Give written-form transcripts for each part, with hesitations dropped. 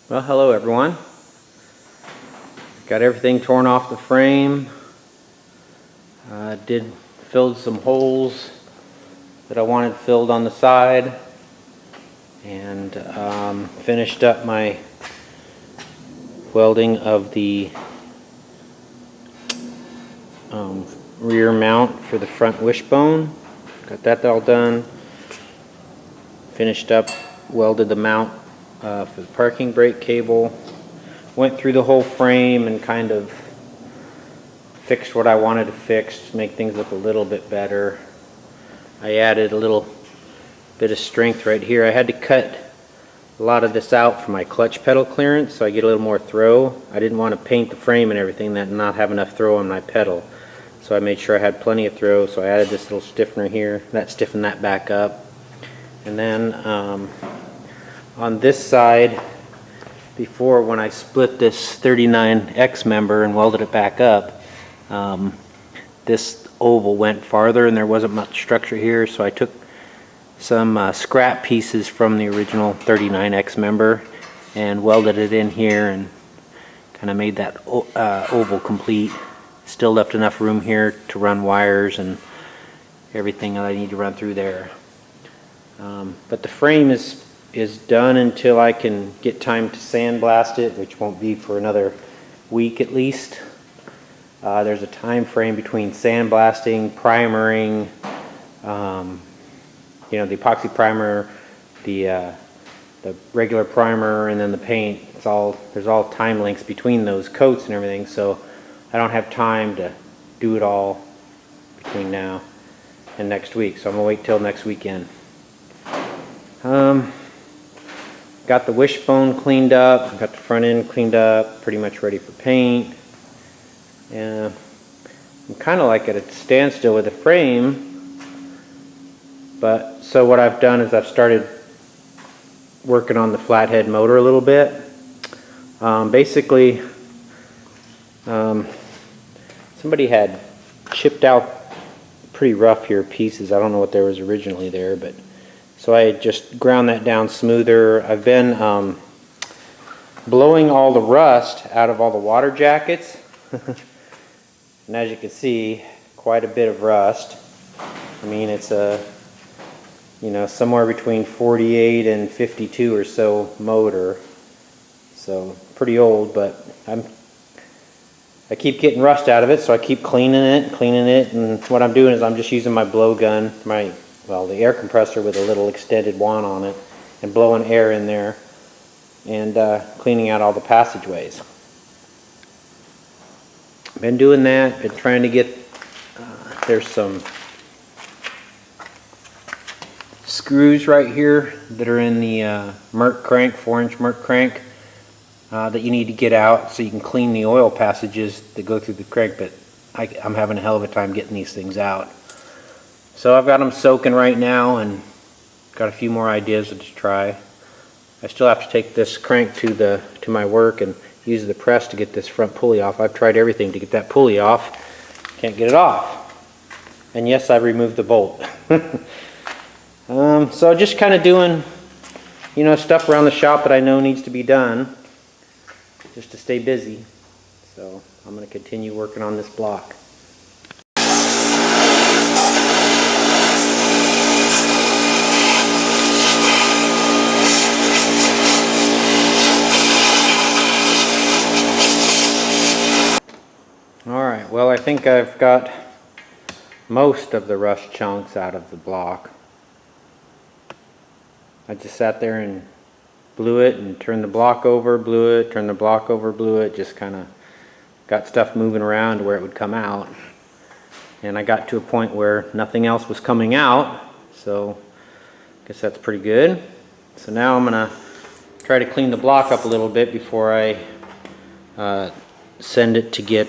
Well, hello everyone. Got everything torn off the frame. Filled some holes that I wanted filled on the side, and finished up my welding of the rear mount for the front wishbone. Got that all done. Finished up, welded the mount for the parking brake cable. Went through the whole frame and kind of fixed what I wanted to fix to make things look a little bit better. I added a little bit of strength right here. I had to cut a lot of this out for my clutch pedal clearance so I get a little more throw. I didn't want to paint the frame and everything and not have enough throw on my pedal. So I made sure I had plenty of throw, so I added this little stiffener here. That stiffened that back up. And then on this side, before, when I split this 39X member and welded it back up, this oval went farther and there wasn't much structure here, so I took some scrap pieces from the original 39X member and welded it in here and kind of made that oval complete. Still left enough room here to run wires and everything that I need to run through there. But the frame is done until I can get time to sandblast it, which won't be for another week at least. There's a time frame between sandblasting, primering, you know, the epoxy primer, the regular primer, and then the paint. There's all time links between those coats and everything, so I don't have time to do it all between now and next week, so I'm gonna wait till next weekend. Got the wishbone cleaned up, got the front end cleaned up, pretty much ready for paint. And I'm kind of like at a standstill with the frame, but so what I've done is I've started working on the flathead motor a little bit. Basically, somebody had chipped out pretty rough here pieces. I don't know what there was originally there, but so I just ground that down smoother. I've been blowing all the rust out of all the water jackets. And as you can see, quite a bit of rust. I mean, it's you know, somewhere between 48 and 52 or so motor. So pretty old, but I keep getting rust out of it, so I keep cleaning it, and what I'm doing is I'm just using my blowgun, the air compressor with a little extended wand on it, and blowing air in there and cleaning out all the passageways. Been doing that, been trying to get, there's some screws right here that are in the Merc crank, 4-inch Merc crank, that you need to get out so you can clean the oil passages that go through the crank, but I'm having a hell of a time getting these things out. So I've got them soaking right now and got a few more ideas to try. I still have to take this crank to my work and use the press to get this front pulley off. I've tried everything to get that pulley off. Can't get it off. And yes, I removed the bolt. So just kind of doing, you know, stuff around the shop that I know needs to be done just to stay busy. So I'm going to continue working on this block. Alright, well, I think I've got most of the rust chunks out of the block. I just sat there and blew it and turned the block over, blew it, turned the block over, blew it, just kind of got stuff moving around to where it would come out. And I got to a point where nothing else was coming out, so I guess that's pretty good. So now I'm going to try to clean the block up a little bit before I send it to get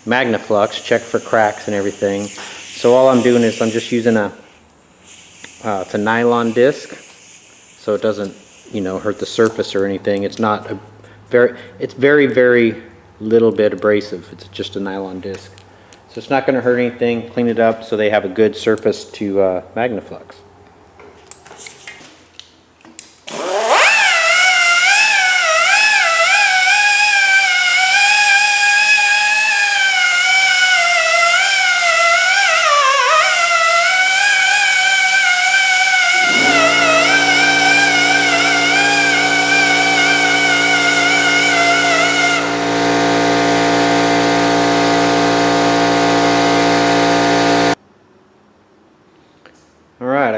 MagnaFlux, check for cracks and everything. So all I'm doing is I'm just using it's a nylon disc, so it doesn't, you know, hurt the surface or anything. It's not it's very, very little bit abrasive. It's just a nylon disc, so it's not going to hurt anything. Clean it up so they have a good surface to MagnaFlux.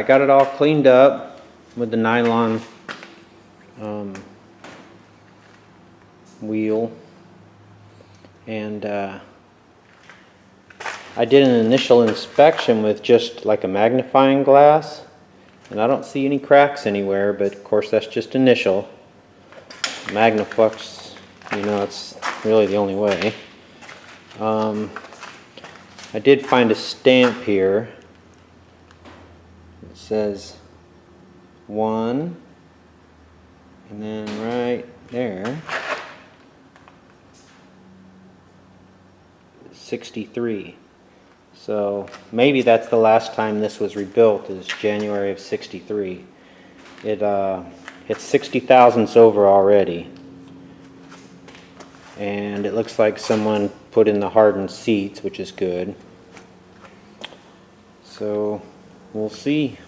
got it all cleaned up with the nylon wheel, and I did an initial inspection with just like a magnifying glass, and I don't see any cracks anywhere, but of course that's just initial. Magnaflux, you know, it's really the only way. I did find a stamp here. It says 1, and then right there 63. So maybe that's the last time this was rebuilt, is January of 63. It's 60 thousandths over already, and it looks like someone put in the hardened seats, which is good. So we'll see.